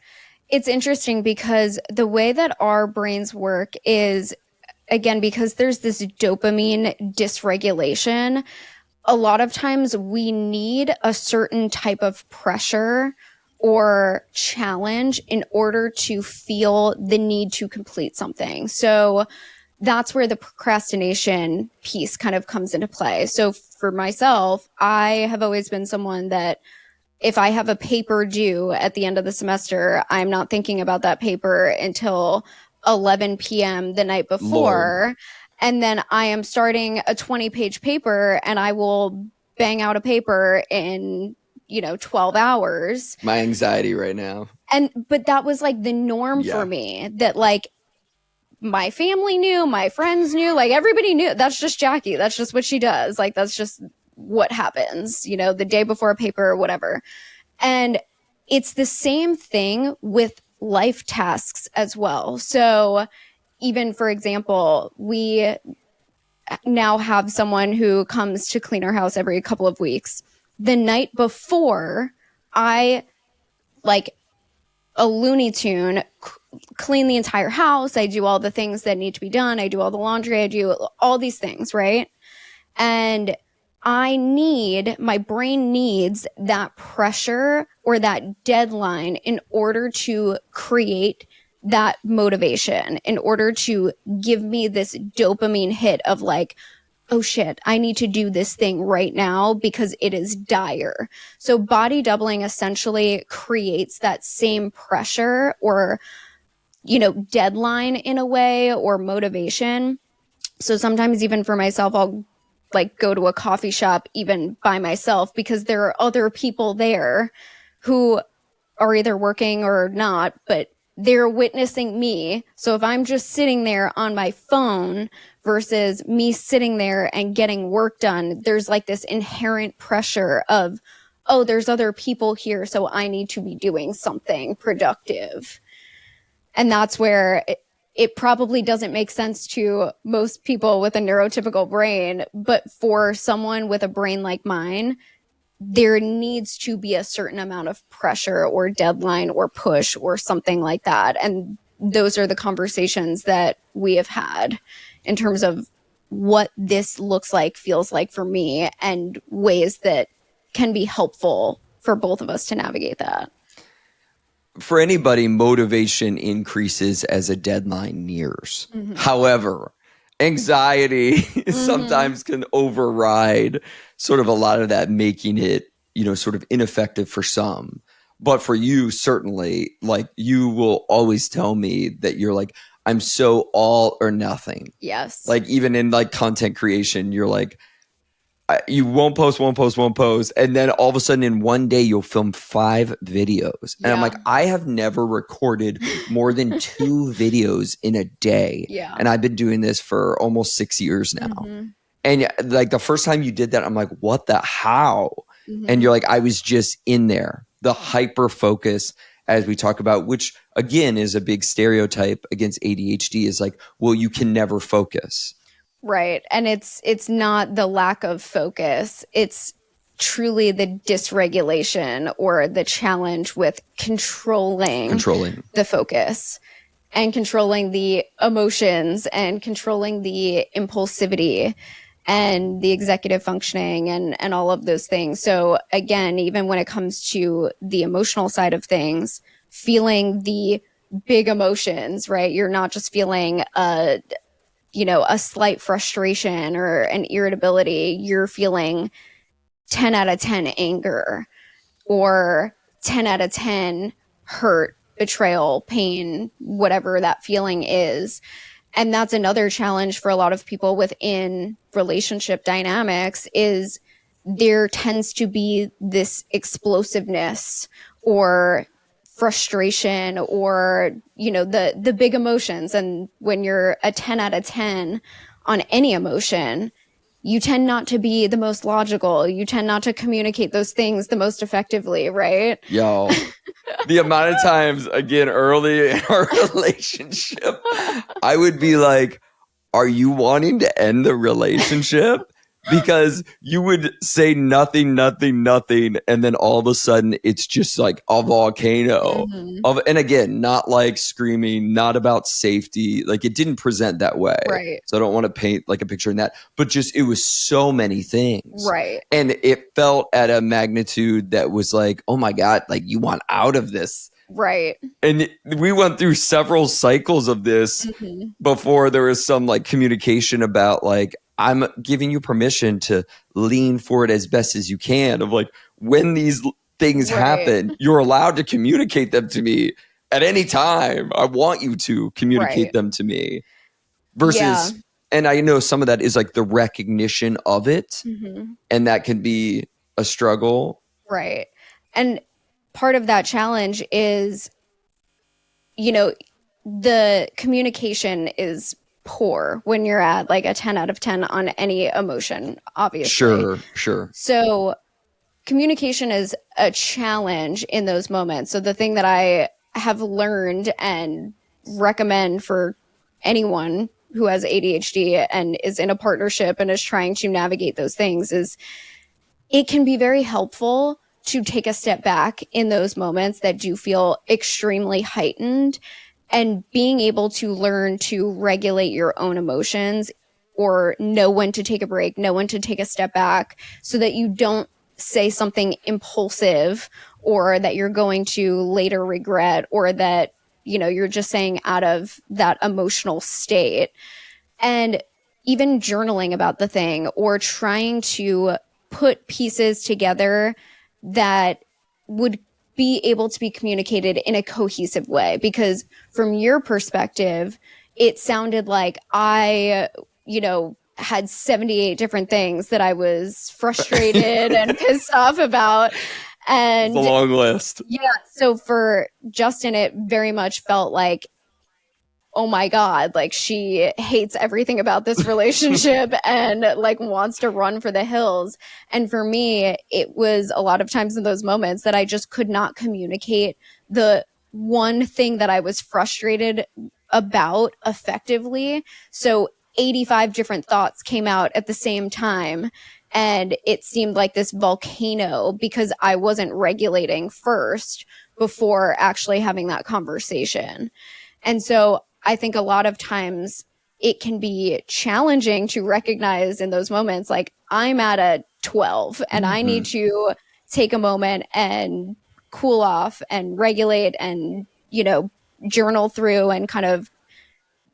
It's interesting because the way that our brains work is, again, because there's this dopamine dysregulation, a lot of times we need a certain type of pressure or challenge in order to feel the need to complete something. So that's where the procrastination piece kind of comes into play. So for myself, I have always been someone that if I have a paper due at the end of the semester, I'm not thinking about that paper until 11 p.m. the night before. Lord. And then I am starting a 20-page paper and I will bang out a paper in, 12 hours. My anxiety right now. But that was like the norm for me, that like my family knew, my friends knew, like everybody knew. That's just Jackie. That's just what she does. Like, that's just what happens, the day before a paper or whatever. And it's the same thing with life tasks as well. So even, for example, we now have someone who comes to clean our house every couple of weeks. The night before, I, like a Looney Tune, clean the entire house. I do all the things that need to be done. I do all the laundry. I do all these things, right? And my brain needs that pressure or that deadline in order to create that motivation, in order to give me this dopamine hit of like, oh shit, I need to do this thing right now because it is dire. So body doubling essentially creates that same pressure or, deadline in a way, or motivation. So sometimes even for myself, I'll like go to a coffee shop even by myself because there are other people there who are either working or not, but they're witnessing me. So if I'm just sitting there on my phone versus me sitting there and getting work done, there's like this inherent pressure of, oh, there's other people here, so I need to be doing something productive. And that's where it probably doesn't make sense to most people with a neurotypical brain, but for someone with a brain like mine, there needs to be a certain amount of pressure or deadline or push or something like that. And those are the conversations that we have had in terms of what this looks like, feels like for me, and ways that can be helpful for both of us to navigate that. For anybody, motivation increases as a deadline nears. However, anxiety sometimes can override sort of a lot of that, making it, sort of ineffective for some. But for you, certainly, like, you will always tell me that you're like, I'm so all or nothing. Yes. Like, even in like content creation, you're like, you won't post. And then all of a sudden in one day, you'll film 5 videos. And I'm like, I have never recorded more than 2 videos in a day. Yeah. And I've been doing this for almost 6 years now. And like the first time you did that, I'm like, what the how? And you're like, I was just in there. The hyper focus, as we talk about, which again is a big stereotype against ADHD, is like, well, you can never focus. Right. And it's not the lack of focus. It's truly the dysregulation or the challenge with controlling the focus and controlling the emotions and controlling the impulsivity and the executive functioning and all of those things. So again, even when it comes to the emotional side of things, feeling the big emotions, right? You're not just feeling a slight frustration or an irritability, you're feeling 10 out of 10 anger or 10 out of 10 hurt, betrayal, pain, whatever that feeling is. And that's another challenge for a lot of people within relationship dynamics is there tends to be this explosiveness or frustration or the big emotions. And when you're a 10 out of 10 on any emotion, you tend not to be the most logical. You tend not to communicate those things the most effectively, right? Yo, the amount of times, again, early in our relationship, I would be like, are you wanting to end the relationship? Because you would say nothing, nothing, nothing, and then all of a sudden it's just like a volcano. And again, not like screaming, not about safety. Like it didn't present that way. Right. So I don't want to paint like a picture in that, but just it was so many things. Right. And it felt at a magnitude that was like, oh my God, like you want out of this. Right. And we went through several cycles of this before there was some like communication about like, I'm giving you permission to lean forward as best as you can of like when these things happen, you're allowed to communicate them to me at any time. I want you to communicate them to me versus, and I know some of that is like the recognition of it and that can be a struggle. Right. And part of that challenge is, the communication is poor when you're at like a 10 out of 10 on any emotion, obviously. Sure. So communication is a challenge in those moments. So the thing that I have learned and recommend for anyone who has ADHD and is in a partnership and is trying to navigate those things is it can be very helpful to take a step back in those moments that do feel extremely heightened and being able to learn to regulate your own emotions or know when to take a break, know when to take a step back so that you don't say something impulsive or that you're going to later regret or that, you're just saying out of that emotional state. And even journaling about the thing or trying to put pieces together that would be able to be communicated in a cohesive way. Because from your perspective, it sounded like I, had 78 different things that I was frustrated and pissed off about. And it's a long list. Yeah. So for Justin, it very much felt like, oh my God, like she hates everything about this relationship and like wants to run for the hills. And for me, it was a lot of times in those moments that I just could not communicate the one thing that I was frustrated about effectively. So 85 different thoughts came out at the same time. And it seemed like this volcano because I wasn't regulating first before actually having that conversation. And so I think a lot of times it can be challenging to recognize in those moments, like I'm at a 12 and I need to take a moment and cool off and regulate and, journal through and kind of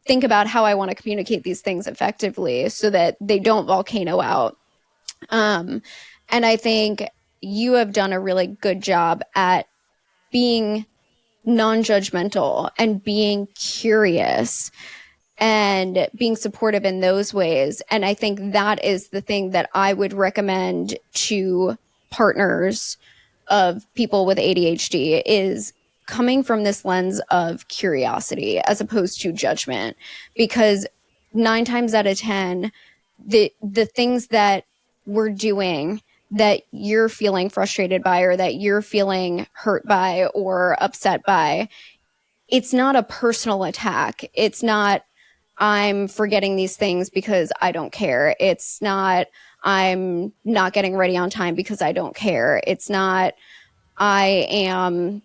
think about how I want to communicate these things effectively so that they don't volcano out. And I think you have done a really good job at being non-judgmental and being curious and being supportive in those ways. And I think that is the thing that I would recommend to partners of people with ADHD is coming from this lens of curiosity as opposed to judgment, because 9 times out of 10, the things that we're doing that you're feeling frustrated by or that you're feeling hurt by or upset by, it's not a personal attack. It's not, I'm forgetting these things because I don't care. It's not, I'm not getting ready on time because I don't care. It's not, I am,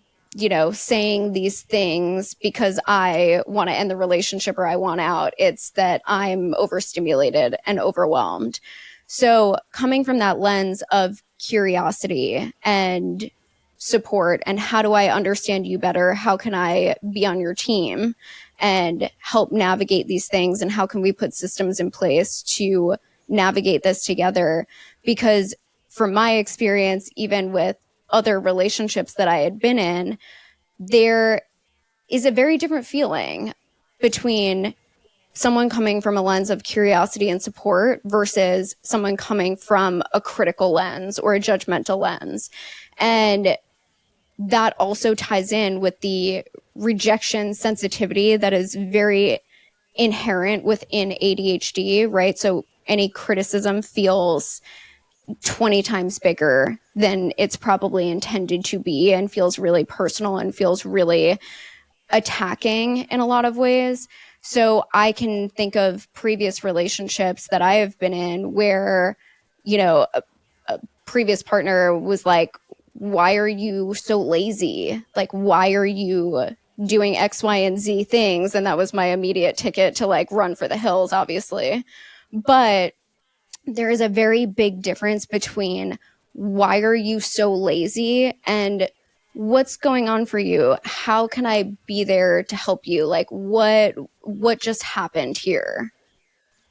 saying these things because I want to end the relationship or I want out. It's that I'm overstimulated and overwhelmed. So coming from that lens of curiosity and support and how do I understand you better? How can I be on your team and help navigate these things? And how can we put systems in place to navigate this together? Because from my experience, even with other relationships that I had been in, there is a very different feeling between someone coming from a lens of curiosity and support versus someone coming from a critical lens or a judgmental lens. And that also ties in with the rejection sensitivity that is very inherent within ADHD, right? So any criticism feels 20 times bigger than it's probably intended to be and feels really personal and feels really attacking in a lot of ways. So I can think of previous relationships that I have been in where, a previous partner was like, why are you so lazy? Like, why are you doing X, Y, and Z things? And that was my immediate ticket to like run for the hills, obviously. But there is a very big difference between why are you so lazy and what's going on for you? How can I be there to help you? Like what just happened here?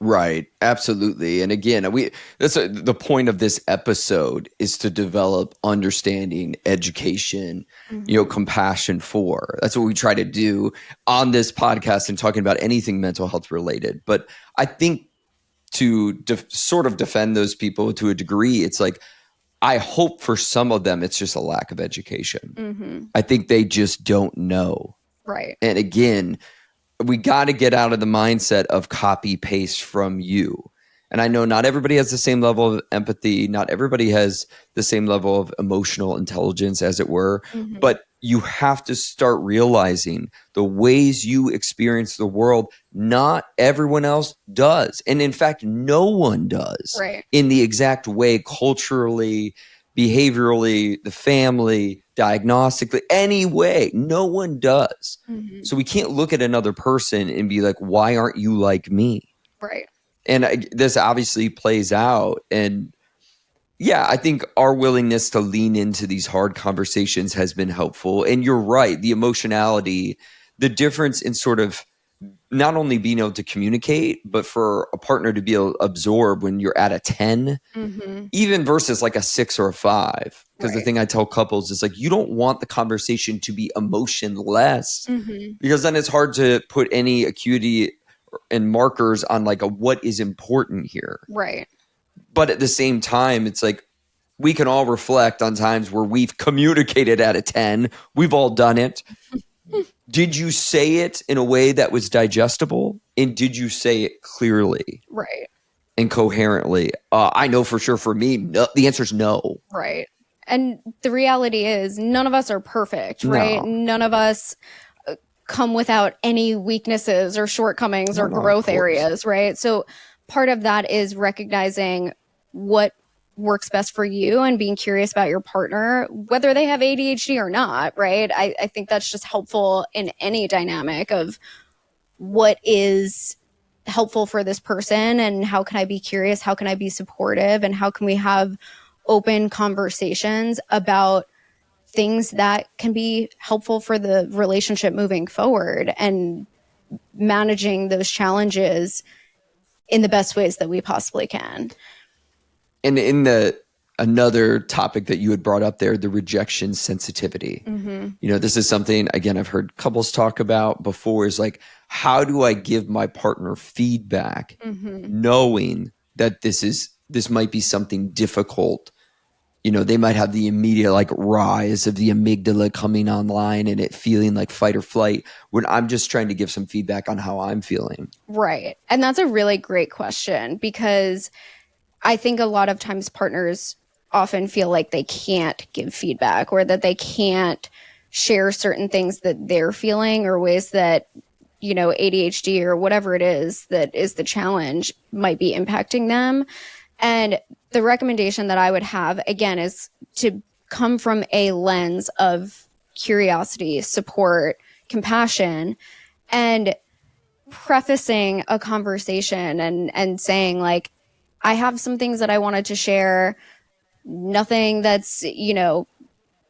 Right. Absolutely. And again, the point of this episode is to develop understanding, education, Mm-hmm. compassion for. That's what we try to do on this podcast and talking about anything mental health related. But I think to sort of defend those people to a degree, it's like, I hope for some of them, it's just a lack of education. Mm-hmm. I think they just don't know. Right. And again, we got to get out of the mindset of copy paste from you. And I know not everybody has the same level of empathy. Not everybody has the same level of emotional intelligence, as it were. Mm-hmm. But you have to start realizing the ways you experience the world, not everyone else does. And in fact, no one does Right. in the exact way culturally, behaviorally, the family, diagnostically, any way. No one does. Mm-hmm. So we can't look at another person and be like, why aren't you like me? Right. And this obviously plays out. And yeah, I think our willingness to lean into these hard conversations has been helpful. And you're right, the emotionality, the difference in sort of not only being able to communicate, but for a partner to be able to absorb when you're at a 10, Mm-hmm. even versus like a 6 or a 5. Because the Right. thing I tell couples is like, you don't want the conversation to be emotionless, Mm-hmm. because then it's hard to put any acuity and markers on like a what is important here. Right. But at the same time, it's like we can all reflect on times where we've communicated at a 10. We've all done it. Did you say it in a way that was digestible? And did you say it clearly Right. and coherently? I know for sure for me, no, the answer is no. Right. And the reality is none of us are perfect, right? No, None of us come without any weaknesses or shortcomings or no, of growth course. areas, right? So part of that is recognizing what works best for you and being curious about your partner, whether they have ADHD or not, right? I think that's just helpful in any dynamic of what is helpful for this person and how can I be curious, how can I be supportive, and how can we have open conversations about things that can be helpful for the relationship moving forward and managing those challenges in the best ways that we possibly can. And in the another topic that you had brought up there, the rejection sensitivity. Mm-hmm. This is something, again, I've heard couples talk about before, is like, how do I give my partner feedback Mm-hmm. knowing that this might be something difficult? They might have the immediate like rise of the amygdala coming online and it feeling like fight or flight when I'm just trying to give some feedback on how I'm feeling. Right. And that's a really great question because I think a lot of times partners often feel like they can't give feedback or that they can't share certain things that they're feeling or ways that, ADHD or whatever it is that is the challenge might be impacting them. And the recommendation that I would have, again, is to come from a lens of curiosity, support, compassion, and prefacing a conversation and saying like, I have some things that I wanted to share, nothing that's,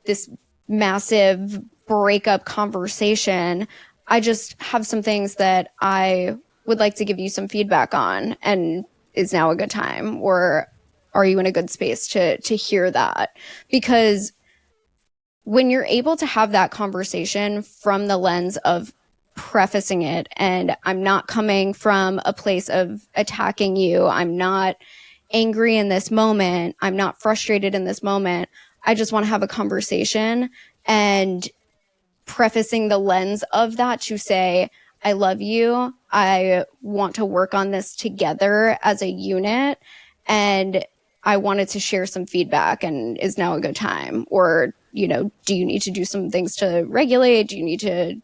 this massive breakup conversation. I just have some things that I would like to give you some feedback on, and is now a good time, or are you in a good space to hear that? Because when you're able to have that conversation from the lens of prefacing it, and I'm not coming from a place of attacking you, I'm not angry in this moment, I'm not frustrated in this moment, I just want to have a conversation, and prefacing the lens of that to say, I love you, I want to work on this together as a unit, and I wanted to share some feedback, and is now a good time? Or, do you need to do some things to regulate? Do you need to,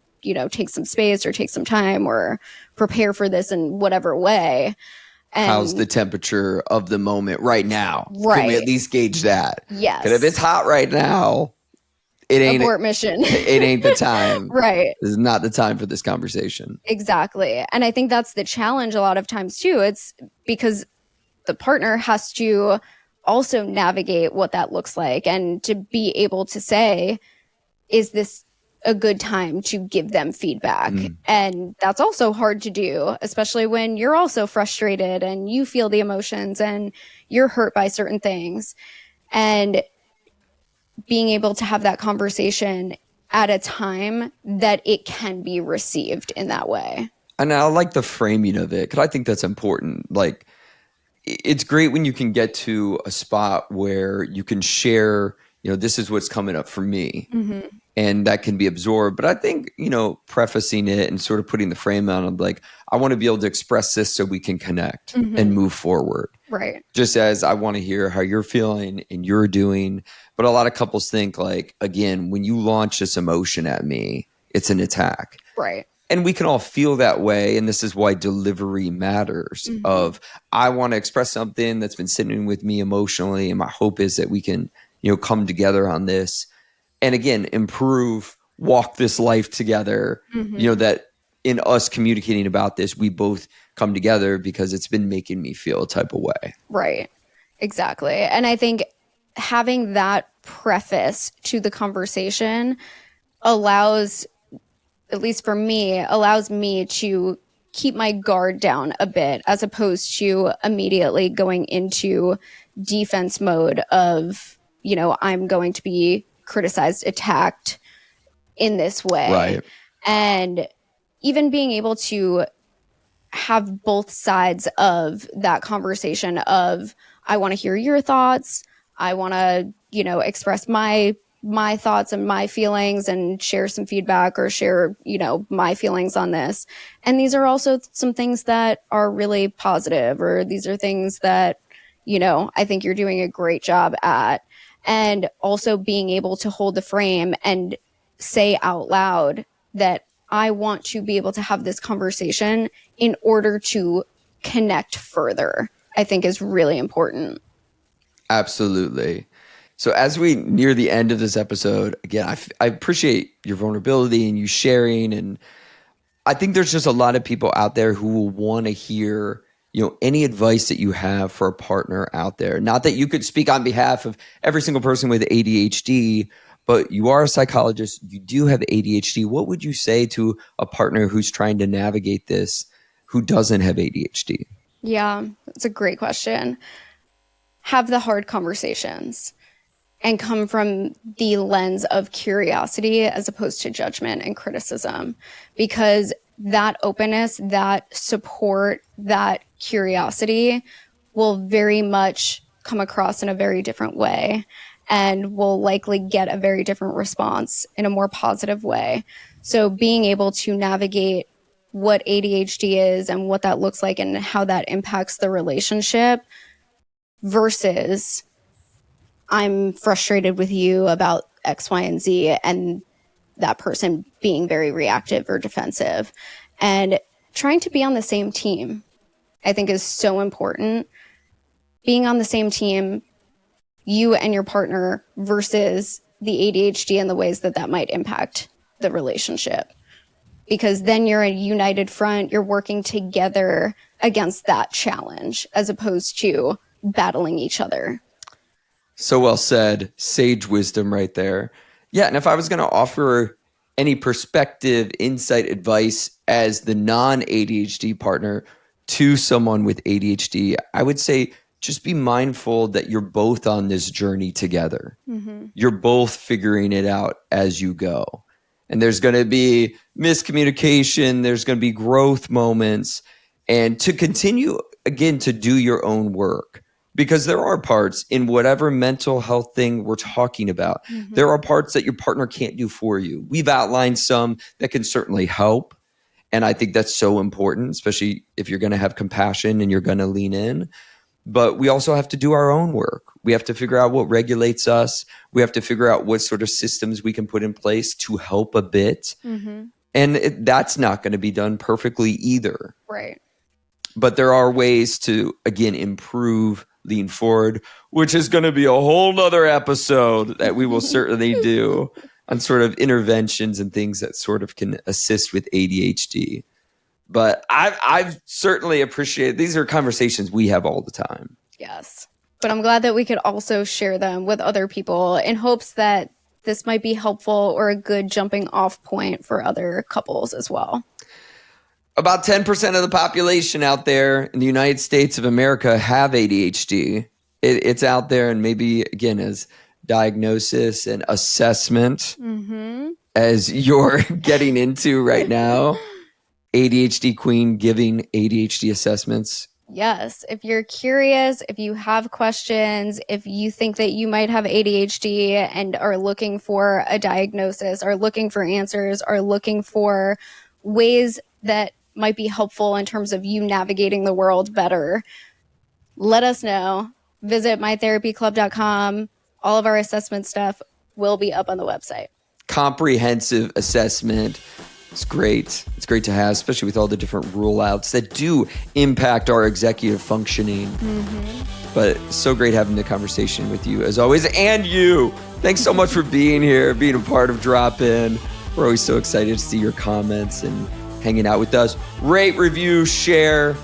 take some space or take some time or prepare for this in whatever way? And how's the temperature of the moment right now? Right. Can we at least gauge that? Yes. Because if it's hot right now, it ain't abort mission. It ain't the time. Right. This is not the time for this conversation. Exactly. And I think that's the challenge a lot of times too. It's because the partner has to also navigate what that looks like, and to be able to say, is this a good time to give them feedback? And that's also hard to do, especially when you're also frustrated and you feel the emotions and you're hurt by certain things. And being able to have that conversation at a time that it can be received in that way. And I like the framing of it, because I think that's important. Like, it's great when you can get to a spot where you can share, this is what's coming up for me. And that can be absorbed. But I think, prefacing it and sort of putting the frame on of like, I want to be able to express this so we can connect and move forward. Right. Just as I want to hear how you're feeling and you're doing. But a lot of couples think like, again, when you launch this emotion at me, it's an attack. Right. And we can all feel that way. And this is why delivery matters of, I want to express something that's been sitting with me emotionally. And my hope is that we can, come together on this. And again, improve, walk this life together, that in us communicating about this, we both come together because it's been making me feel a type of way. Right. Exactly. And I think having that preface to the conversation allows, at least for me, allows me to keep my guard down a bit, as opposed to immediately going into defense mode of, I'm going to be criticized, attacked in this way. Right. And even being able to have both sides of that conversation of, I want to hear your thoughts, I want to, express my thoughts and my feelings and share some feedback, or share, my feelings on this. And these are also some things that are really positive, or these are things that, I think you're doing a great job at. And also being able to hold the frame and say out loud that I want to be able to have this conversation in order to connect further, I think is really important. Absolutely. So as we near the end of this episode, again, I appreciate your vulnerability and you sharing. And I think there's just a lot of people out there who will want to hear, any advice that you have for a partner out there. Not that you could speak on behalf of every single person with ADHD, but you are a psychologist, you do have ADHD. What would you say to a partner who's trying to navigate this, who doesn't have ADHD? Yeah, that's a great question. Have the hard conversations and come from the lens of curiosity as opposed to judgment and criticism, because that openness, that support, that curiosity will very much come across in a very different way, and will likely get a very different response in a more positive way. So being able to navigate what ADHD is and what that looks like and how that impacts the relationship versus I'm frustrated with you about X, Y, and Z, and that person being very reactive or defensive. And trying to be on the same team, I think, is so important. Being on the same team, you and your partner, versus the ADHD and the ways that that might impact the relationship. Because then you're a united front, you're working together against that challenge, as opposed to battling each other. So well said. Sage wisdom right there. Yeah. And if I was going to offer any perspective, insight, advice as the non-ADHD partner to someone with ADHD, I would say just be mindful that you're both on this journey together. Mm-hmm. You're both figuring it out as you go. And there's going to be miscommunication, there's going to be growth moments, and to continue, again, to do your own work. Because there are parts in whatever mental health thing we're talking about, there are parts that your partner can't do for you. We've outlined some that can certainly help. And I think that's so important, especially if you're going to have compassion and you're going to lean in. But we also have to do our own work. We have to figure out what regulates us. We have to figure out what sort of systems we can put in place to help a bit. Mm-hmm. And that's not going to be done perfectly either. Right. But there are ways to, again, improve, lean forward, which is going to be a whole nother episode that we will certainly do on sort of interventions and things that sort of can assist with ADHD. But I've certainly appreciated, these are conversations we have all the time. Yes. But I'm glad that we could also share them with other people in hopes that this might be helpful or a good jumping off point for other couples as well. About 10% of the population out there in the United States of America have ADHD. It's out there, and maybe, again, as diagnosis and assessment, as you're getting into right now, ADHD Queen giving ADHD assessments. Yes. If you're curious, if you have questions, if you think that you might have ADHD and are looking for a diagnosis, are looking for answers, are looking for ways that might be helpful in terms of you navigating the world better, let us know. Visit mytherapyclub.com. All of our assessment stuff will be up on the website. Comprehensive assessment. It's great. It's great to have, especially with all the different rule outs that do impact our executive functioning. But so great having the conversation with you as always. And you. Thanks so much for being here, being a part of Drop In. We're always so excited to see your comments and hanging out with us. Rate, review, share,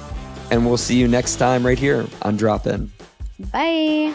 and we'll see you next time right here on Drop In. Bye.